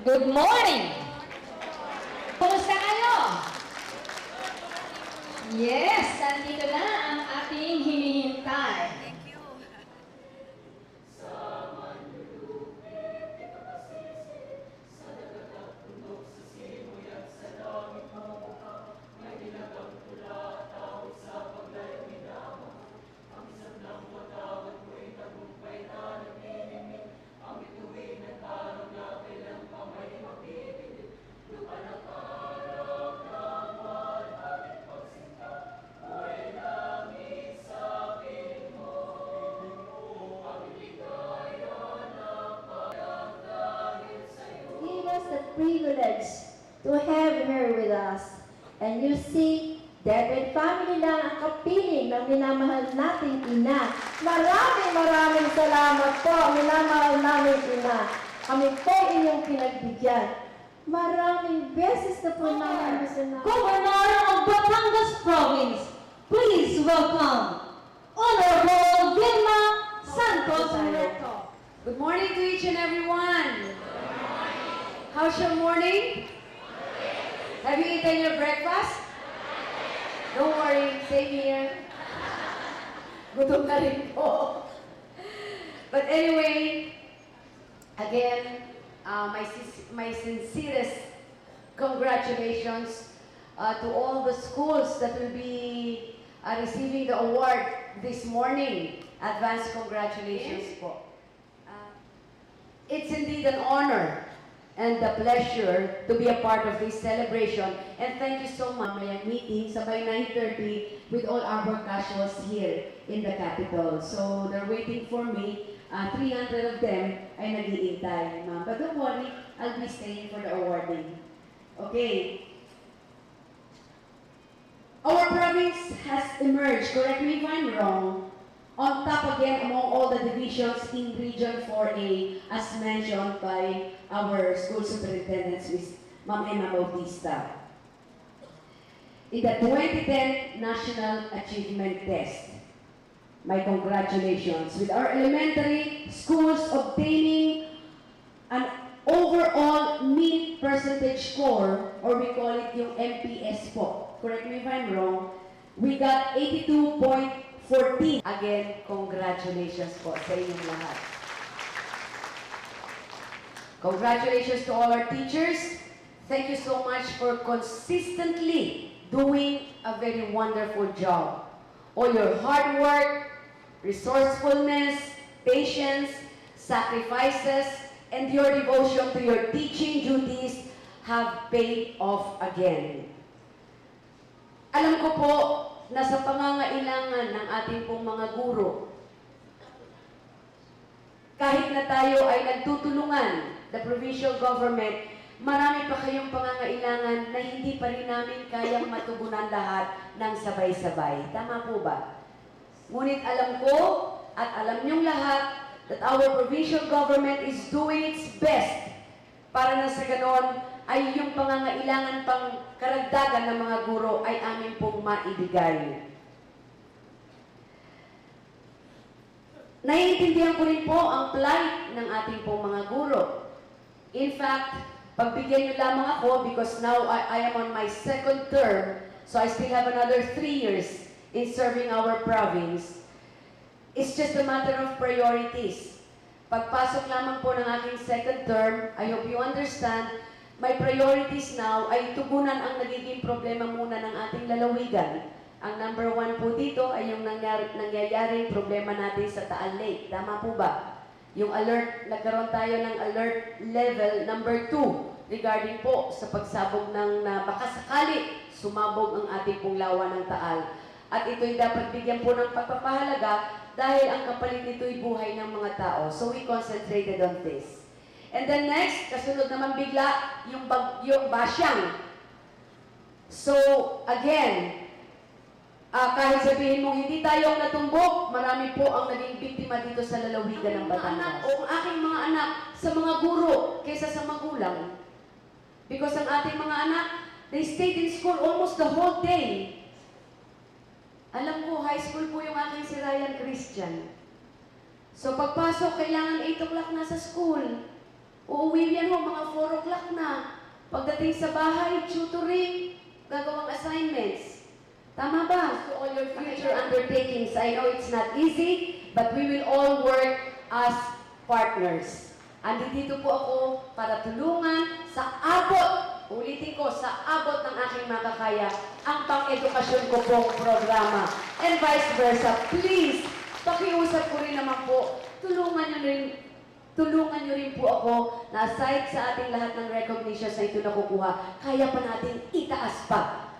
Good morning! Kumusta kayo? Yes, nandito na ang ating hinihintay. Give us the privilege to have her with us. And you see, David family lang ang kapiling ng minamahal nating ina. Maraming salamat po, minamahal namin ina. Kami po inyong pinagbigyan. Maraming beses na po namin masalamat. Governor of Batangas Province, please welcome Honorable Vilma Santos Muerto. Good morning to each and everyone. How's your morning? Have you eaten your breakfast? Don't worry, same here. Gutom na rin po. But anyway, again, my sincerest congratulations to all the schools that will be receiving the award this morning. Advance congratulations po. It's indeed an honor and a pleasure to be a part of this celebration. And thank you so much. May meeting sabay 9:30 with all our casuals here in the capital. So they're waiting for me. 300 of them ay nag-iintay, ma'am. But don't worry, I'll be staying for the awarding. Okay. Our province has emerged, correct me if I'm wrong, on top again among all the divisions in Region 4A, as mentioned by our school superintendents, Ms. Ma'am Emma Bautista. In the 2010 National Achievement Test, my congratulations with our elementary schools obtaining an overall mean percentage score, or we call it yung MPS po. Correct me if I'm wrong. We got 82.14. Again, congratulations po sa inyong lahat. Congratulations to all our teachers. Thank you so much for consistently doing a very wonderful job. All your hard work, resourcefulness, patience, sacrifices, and your devotion to your teaching duties have paid off again. Alam ko po na sa pangangailangan ng ating pong mga guro, kahit na tayo ay nagtutulungan, the provincial government, marami pa kayong pangangailangan na hindi pa rin namin kayang matugunan lahat ng sabay-sabay. Tama po ba? Ngunit alam ko at alam niyong lahat that our provincial government is doing its best para na sa ganon ay yung pangangailangan pang karagdagan ng mga guro ay amin pong maibigay. Naiintindihan ko rin po ang plight ng ating pong mga guro. In fact, pagbigyan niyo lamang ako because now I am on my second term, so I still have another 3 years in serving our province. It's just a matter of priorities. Pagpasok lamang po ng aking second term, I hope you understand, my priorities now ay tugunan ang nagiging problema muna ng ating lalawigan. Ang number 1 po dito ay yung nangyayaring problema natin sa Taal Lake. Tama po ba? Yung alert, nagkaroon tayo ng alert level number 2 regarding po sa pagsabog ng baka sakali sumabog ang ating pong lawa ng Taal. At ito'y dapat bigyan po ng pagpapahalaga dahil ang kapalit nito'y buhay ng mga tao. So we concentrated on this. And then next, kasunod naman bigla, yung basyang. So, again, kahit sabihin mong hindi tayo ang natumbok, marami po ang naging biktima dito sa lalawigan ng Batangas. O ang aking mga anak sa mga guro kaysa sa magulang. Because ang ating mga anak, they stayed in school almost the whole day. Alam ko, high school po yung aking si Ryan Christian. So pagpasok, kailangan 8 o'clock na sa school. Uuwi yan ho, mga 4 o'clock na. Pagdating sa bahay, tutoring, gagawang assignments. Tama ba? To all your future undertakings, I know it's not easy, but we will all work as partners. Andito po ako para tulungan sa abot, ulitin ko, sa abot ng aking makakaya, ang pang-edukasyon ko pong programa. And vice versa, please, pakiusap ko rin naman po, tulungan nyo rin po ako na aside sa ating lahat ng recognitions na ito nakukuha, kaya pa natin itaas pa.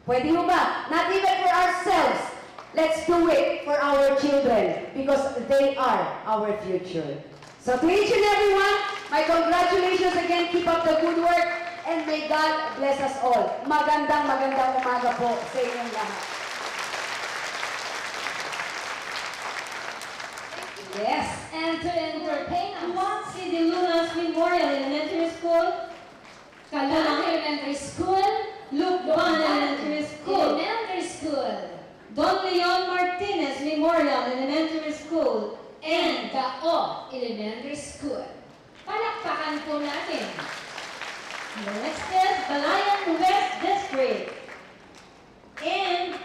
Pwede mo ba? Not even for ourselves. Let's do it for our children because they are our future. So to each and everyone, my congratulations again. Keep up the good work and may God bless us all. Magandang umaga po sa inyong lahat. Yes, and to entertain us, Juan C. de Lunas Memorial Elementary School, Kalang Elementary School, Lukban Elementary School, Elementary School, Don Leon Martinez Memorial Elementary School, and Gao Elementary School. Palakpakan po natin. the next is Balayan West District. And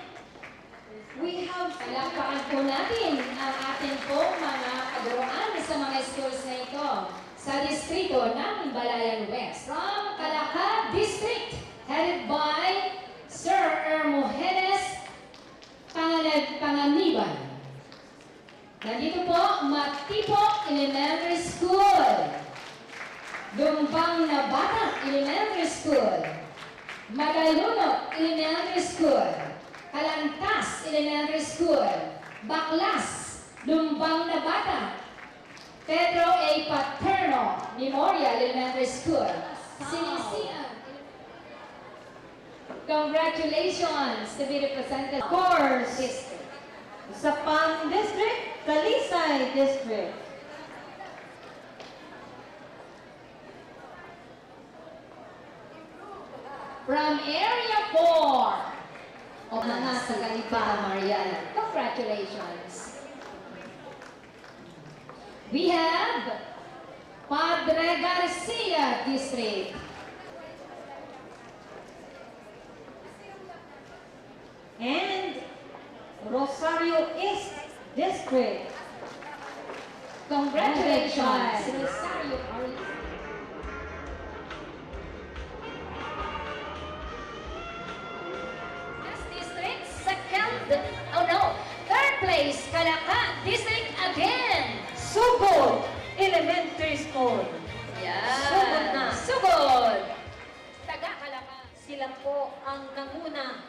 we have Palakpakan po natin ang ating pong mga kaduroan sa mga schools na ito sa distrito ng Balayan West. From Calacad District, headed by Sir Hermogenes Panganiban. Nandito po, Matipok Elementary School, Dumbang na Bata Elementary School, Magalunok Elementary School, Kalantas Elementary School, Baklas, Dumbang na Bata, Pedro A. Paterno Memorial Elementary School, Sinisian. Congratulations to be represented. Of course, District. Sapang District, Talisay District. From Area 4 of mga sa Galipata, Mariana. Congratulations. We have Padre Garcia District. And Rosario East District. Congratulations. Congratulations. Rosario Arias. District, third place, Calacad District again. Sugod Elementary School. Yeah. Sugod na. Sugod. Taga Calacad. Sila po ang nanguna